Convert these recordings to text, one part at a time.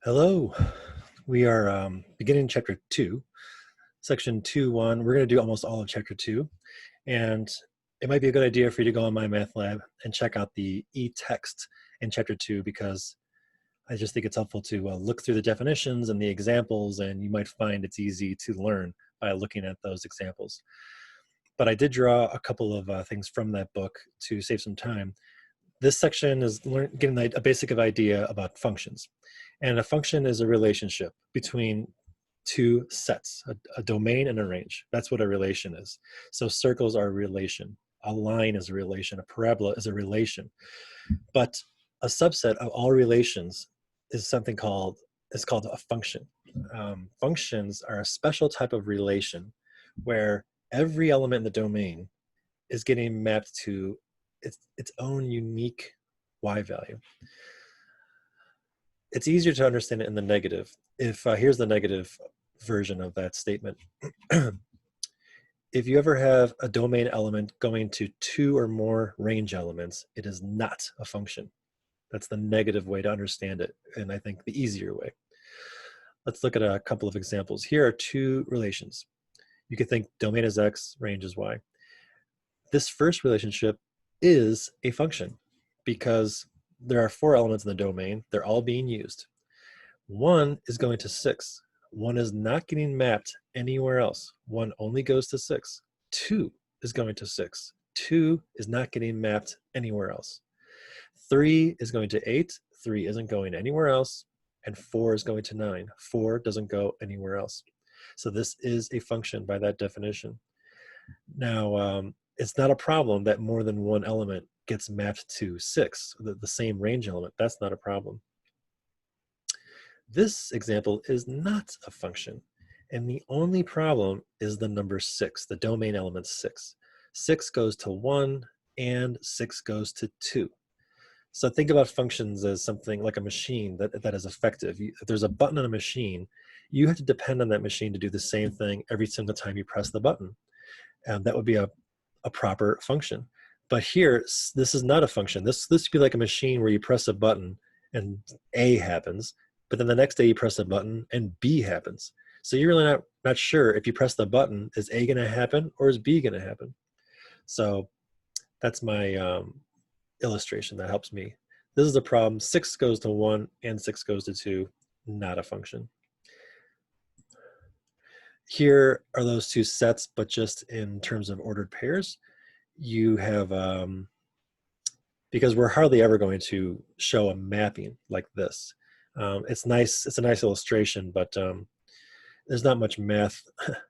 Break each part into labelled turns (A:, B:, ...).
A: Hello. We are beginning chapter 2, section 2.1. We're going to do almost all of chapter 2. And it might be a good idea for you to go on my math lab and check out the e-text in chapter 2 because I just think it's helpful to look through the definitions and the examples, and you might find it's easy to learn by looking at those examples. But I did draw a couple of things from that book to save some time. This section is getting a basic idea about functions. And a function is a relationship between two sets, a domain and a range. That's what a relation is. So circles are a relation. A line is a relation. A parabola is a relation. But a subset of all relations is called a function. Functions are a special type of relation where every element in the domain is getting mapped to its own unique y value. It's easier to understand it in the negative. If here's the negative version of that statement. If you ever have a domain element going to two or more range elements, it is not a function. That's the negative way to understand it, and I think the easier way. Let's look at a couple of examples. Here are two relations. You could think domain is x, range is y. This first relationship is a function because there are 4 elements in the domain. They're all being used. 1 is going to 6. 1 is not getting mapped anywhere else. 1 only goes to 6. 2 is going to 6. 2 is not getting mapped anywhere else. 3 is going to 8. 3 isn't going anywhere else. And 4 is going to 9. 4 doesn't go anywhere else. So this is a function by that definition. Now, it's not a problem that more than one element gets mapped to 6, the same range element. That's not a problem. This example is not a function, and the only problem is the number 6, the domain element 6. 6 goes to 1, and 6 goes to 2. So think about functions as something like a machine that is effective. If there's a button on a machine, you have to depend on that machine to do the same thing every single time you press the button. And that would be a proper function. But here, this is not a function. This would be like a machine where you press a button and A happens, but then the next day you press a button and B happens. So you're really not sure if you press the button, is A going to happen or is B going to happen? So that's my illustration that helps me. This is the problem. 6 goes to 1 and 6 goes to 2, not a function. Here are those two sets, but just in terms of ordered pairs. You have, because we're hardly ever going to show a mapping like this. It's nice. It's a nice illustration, but there's not much math.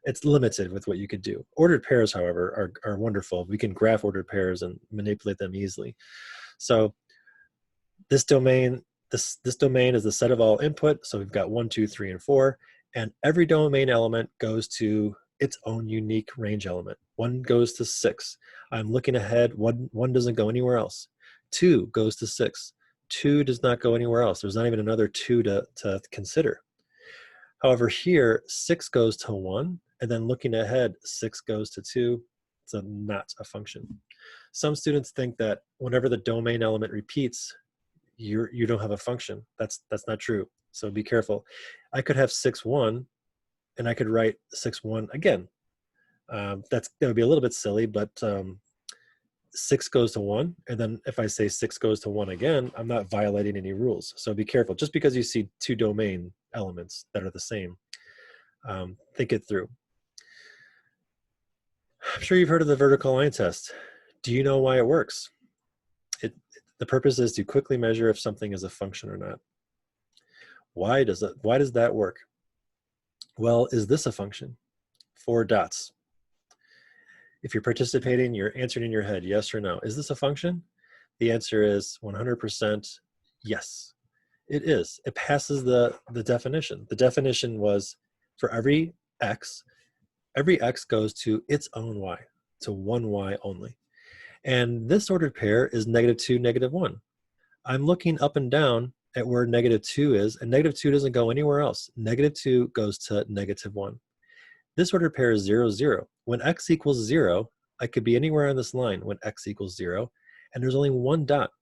A: It's limited with what you could do. Ordered pairs, however, are wonderful. We can graph ordered pairs and manipulate them easily. So this domain, this domain is the set of all input. So we've got 1, 2, 3, and 4. And every domain element goes to its own unique range element. 1 goes to 6. I'm looking ahead. 1 doesn't go anywhere else. 2 goes to 6. 2 does not go anywhere else. There's not even another 2 to consider. However, here, 6 goes to 1, and then looking ahead, 6 goes to 2. It's not a function. Some students think that whenever the domain element repeats, you don't have a function. That's not true. So be careful. I could have 6, 1, and I could write 6, 1 again. That would be a little bit silly, but 6 goes to 1, and then if I say 6 goes to 1 again, I'm not violating any rules. So be careful. Just because you see 2 domain elements that are the same, think it through. I'm sure you've heard of the vertical line test. Do you know why it works? The purpose is to quickly measure if something is a function or not. Why does that work? Well, is this a function? 4 dots. If you're participating, you're answering in your head, yes or no. Is this a function? The answer is 100% yes. It is. It passes the definition. The definition was for every x goes to its own y, to one y only. And this ordered pair is -2, -1. I'm looking up and down at where -2 is, and -2 doesn't go anywhere else. -2 goes to -1. This ordered pair is 0, 0. When x equals 0, I could be anywhere on this line when x equals 0, and there's only 1 dot.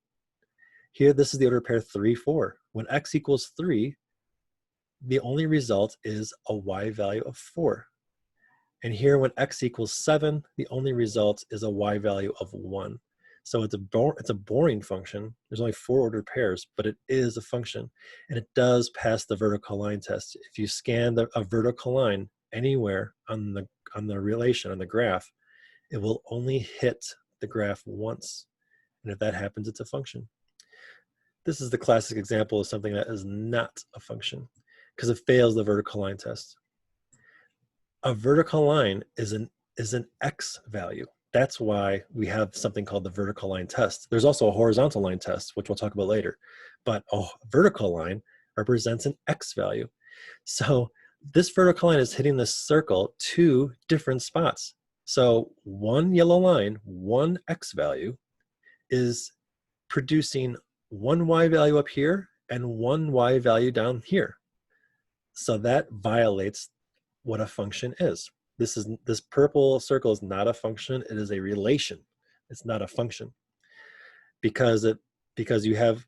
A: Here, this is the ordered pair 3, 4. When x equals 3, the only result is a y value of 4. And here when x equals 7, the only result is a y value of 1. So it's a boring function. There's only 4 ordered pairs, but it is a function. And it does pass the vertical line test. If you scan a vertical line anywhere on the relation, on the graph, it will only hit the graph once. And if that happens, it's a function. This is the classic example of something that is not a function because it fails the vertical line test. A vertical line is an x value. That's why we have something called the vertical line test. There's also a horizontal line test, which we'll talk about later. But a vertical line represents an x value. So this vertical line is hitting this circle 2 different spots. So one yellow line, one x value, is producing one y value up here and one y value down here. So that violates what a function is. This purple circle is not a function, it is a relation. It's not a function. Because you have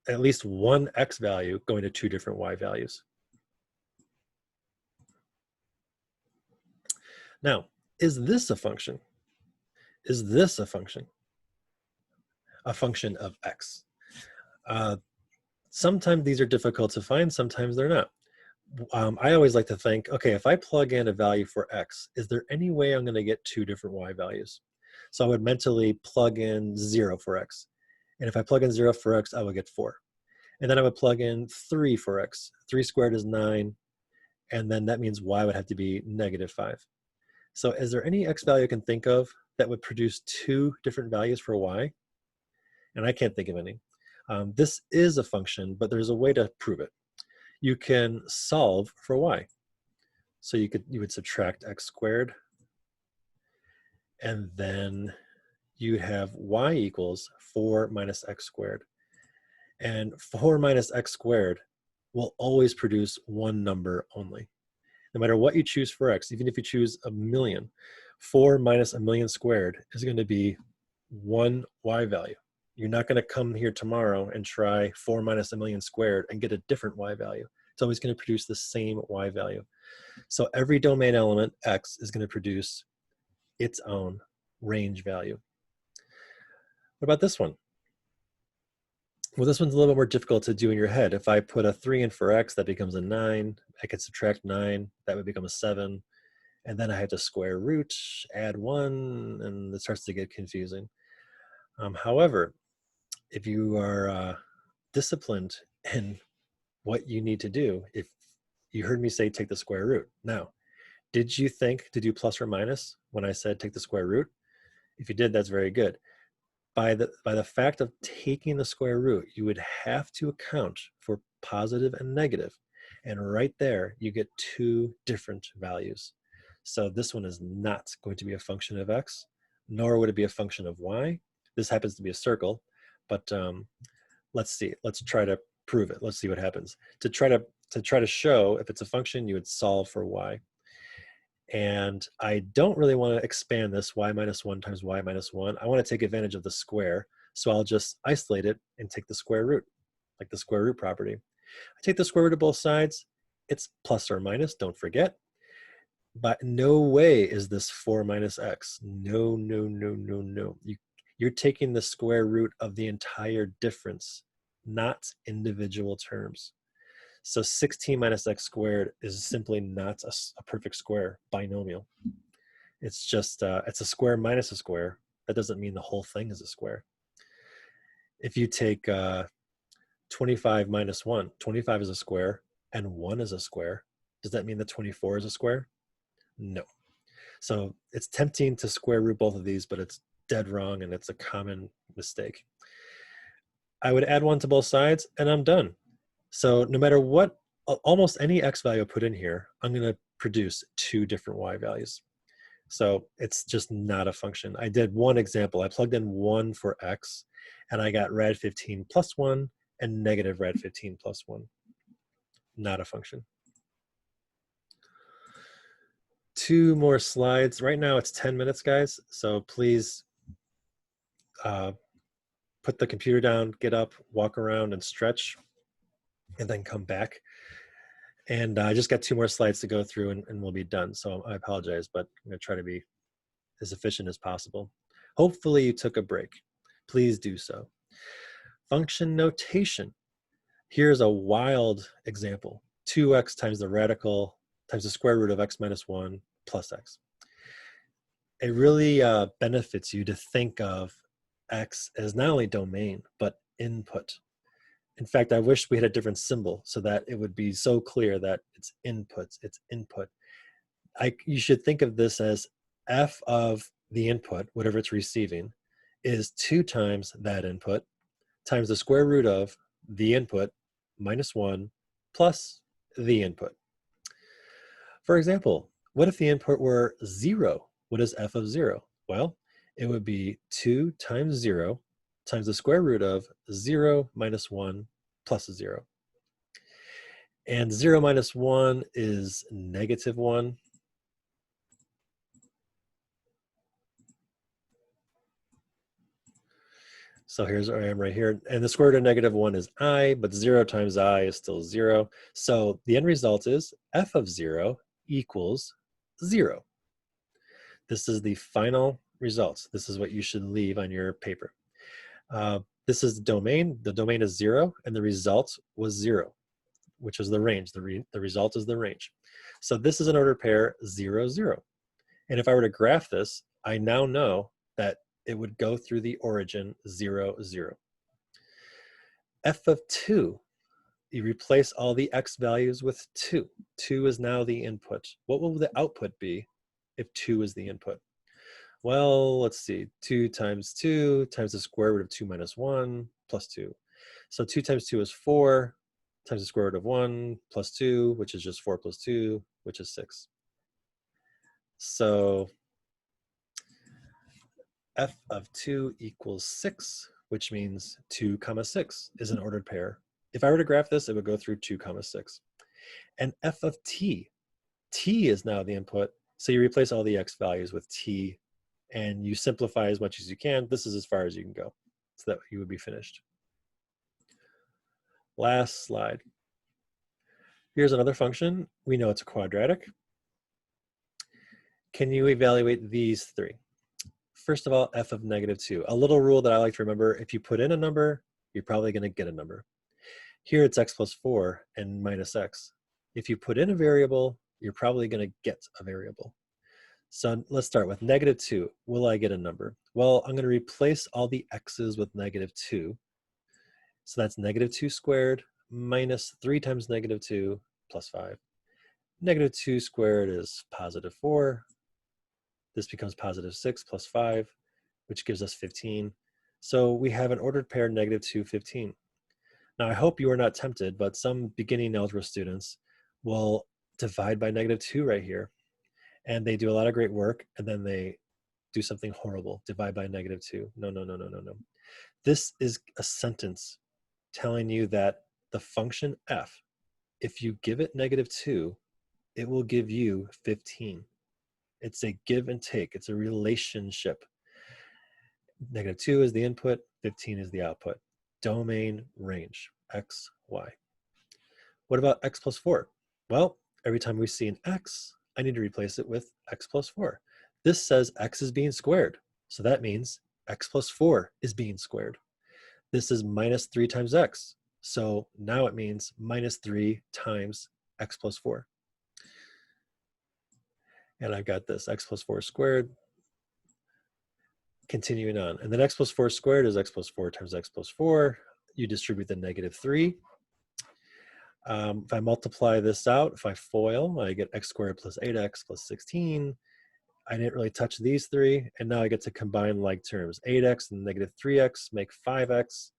A: at least one x value going to 2 different y values. Now, is this a function? Is this a function? A function of x. Sometimes these are difficult to find, sometimes they're not. I always like to think, okay, if I plug in a value for x, is there any way I'm going to get 2 different y values? So I would mentally plug in 0 for x. And if I plug in 0 for x, I would get 4. And then I would plug in 3 for x. 3 squared is 9. And then that means y would have to be -5. So is there any x value I can think of that would produce 2 different values for y? And I can't think of any. This is a function, but there's a way to prove it. You can solve for y. So you would subtract x squared, and then you have y equals 4 minus x squared. And 4 minus x squared will always produce one number only. No matter what you choose for x, even if you choose a million, 4 minus a million squared is going to be one y value. You're not going to come here tomorrow and try 4 minus a million squared and get a different y value. It's always going to produce the same y value. So every domain element, x, is going to produce its own range value. What about this one? Well, this one's a little bit more difficult to do in your head. If I put a 3 in for x, that becomes a 9. I could subtract 9, that would become a 7. And then I have to square root, add 1, and it starts to get confusing. However, if you are disciplined in what you need to do, if you heard me say take the square root. Now, did you think to do plus or minus when I said take the square root? If you did, that's very good. By the fact of taking the square root, you would have to account for positive and negative. And right there, you get 2 different values. So this one is not going to be a function of x, nor would it be a function of y. This happens to be a circle, but let's see. Let's try to prove it. Let's see what happens. To try to show if it's a function, you would solve for y. And I don't really want to expand this y minus 1 times y minus 1. I want to take advantage of the square. So I'll just isolate it and take the square root, like the square root property. I take the square root of both sides. It's plus or minus, don't forget. But no way is this 4 minus x. No, no, no, no, no. You're taking the square root of the entire difference, not individual terms. So 16 minus x squared is simply not a perfect square binomial. It's just, it's a square minus a square. That doesn't mean the whole thing is a square. If you take 25 minus 1, 25 is a square and 1 is a square. Does that mean that 24 is a square? No. So it's tempting to square root both of these, but it's dead wrong and it's a common mistake. I would add 1 to both sides and I'm done. So no matter what, almost any x value I put in here, I'm going to produce 2 different y values. So it's just not a function. I did one example. I plugged in 1 for x, and I got rad 15 plus 1 and negative rad 15 plus 1. Not a function. 2 more slides. Right now it's 10 minutes, guys. So please put the computer down, get up, walk around and stretch, and then come back. And I just got 2 more slides to go through and we'll be done. So I apologize, but I'm gonna try to be as efficient as possible. Hopefully you took a break. Please do so. Function notation. Here's a wild example. 2x times the radical times the square root of x minus 1 plus x. It really benefits you to think of x as not only domain, but input. In fact, I wish we had a different symbol so that it would be so clear that it's inputs, it's input. You should think of this as f of the input, whatever it's receiving, is 2 times that input times the square root of the input minus 1 plus the input. For example, what if the input were 0? What is f of 0? Well, it would be 2 times 0 times the square root of 0 minus 1 plus 0. And 0 minus 1 is negative 1. So here's where I am right here. And the square root of negative 1 is I, but 0 times I is still 0. So the end result is f of 0 equals 0. This is the final result. This is what you should leave on your paper. This is the domain. The domain is 0, and the result was 0, which is the range. The result is the range. So this is an ordered pair 0, 0. And if I were to graph this, I now know that it would go through the origin 0, 0. F of 2, you replace all the x values with 2. 2 is now the input. What will the output be if 2 is the input? Well, let's see. 2 times the square root of 2 minus 1 plus 2. So 2 times 2 is 4 times the square root of 1 plus 2, which is just 4 plus 2, which is 6. So f of 2 equals 6, which means 2 comma 6 is an ordered pair. If I were to graph this, it would go through 2 comma 6. And f of t is now the input. So you replace all the x values with t, and you simplify as much as you can. This is as far as you can go, so that you would be finished. Last slide. Here's another function. We know it's a quadratic. Can you evaluate these 3? First of all, f of negative 2. A little rule that I like to remember: if you put in a number, you're probably going to get a number. Here it's x plus 4 and minus x. If you put in a variable, you're probably going to get a variable. So let's start with negative 2. Will I get a number? Well, I'm going to replace all the x's with negative 2. So that's negative 2 squared minus 3 times negative 2 plus 5. Negative 2 squared is positive 4. This becomes positive 6 plus 5, which gives us 15. So we have an ordered pair negative 2, 15. Now I hope you are not tempted, but some beginning algebra students will divide by negative 2 right here. And they do a lot of great work, and then they do something horrible, divide by negative 2. No, no, no, no, no, no. This is a sentence telling you that the function f, if you give it negative 2, it will give you 15. It's a give and take. It's a relationship. Negative 2 is the input, 15 is the output. Domain range, x, y. What about x plus 4? Well, every time we see an x, I need to replace it with x plus 4. This says x is being squared. So that means x plus 4 is being squared. This is minus 3 times x. So now it means minus 3 times x plus 4. And I've got this x plus 4 squared. Continuing on. And then x plus 4 squared is x plus 4 times x plus 4. You distribute the negative 3. If I multiply this out, if I FOIL, I get x squared plus 8x plus 16. I didn't really touch these 3, and now I get to combine like terms. 8x and negative 3x make 5x,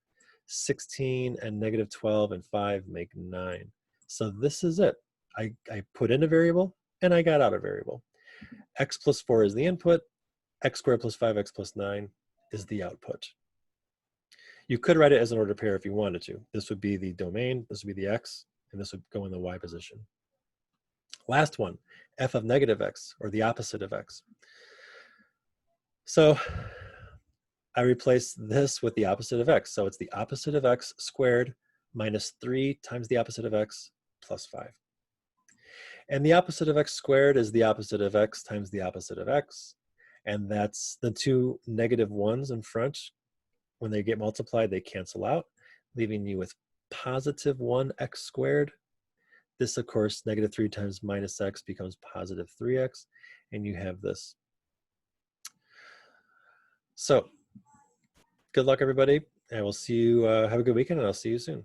A: 16 and negative 12 and 5 make 9. So this is it. I put in a variable, and I got out a variable. X plus 4 is the input. X squared plus 5x plus 9 is the output. You could write it as an ordered pair if you wanted to. This would be the domain, this would be the x, and this would go in the y position. Last one, f of negative x, or the opposite of x. So I replace this with the opposite of x. So it's the opposite of x squared minus 3 times the opposite of x plus 5. And the opposite of x squared is the opposite of x times the opposite of x. And that's the two negative ones in front. When they get multiplied, they cancel out, leaving you with positive 1x squared. This, of course, negative 3 times minus x becomes positive 3x, and you have this. So good luck, everybody. I will see you. Have a good weekend, and I'll see you soon.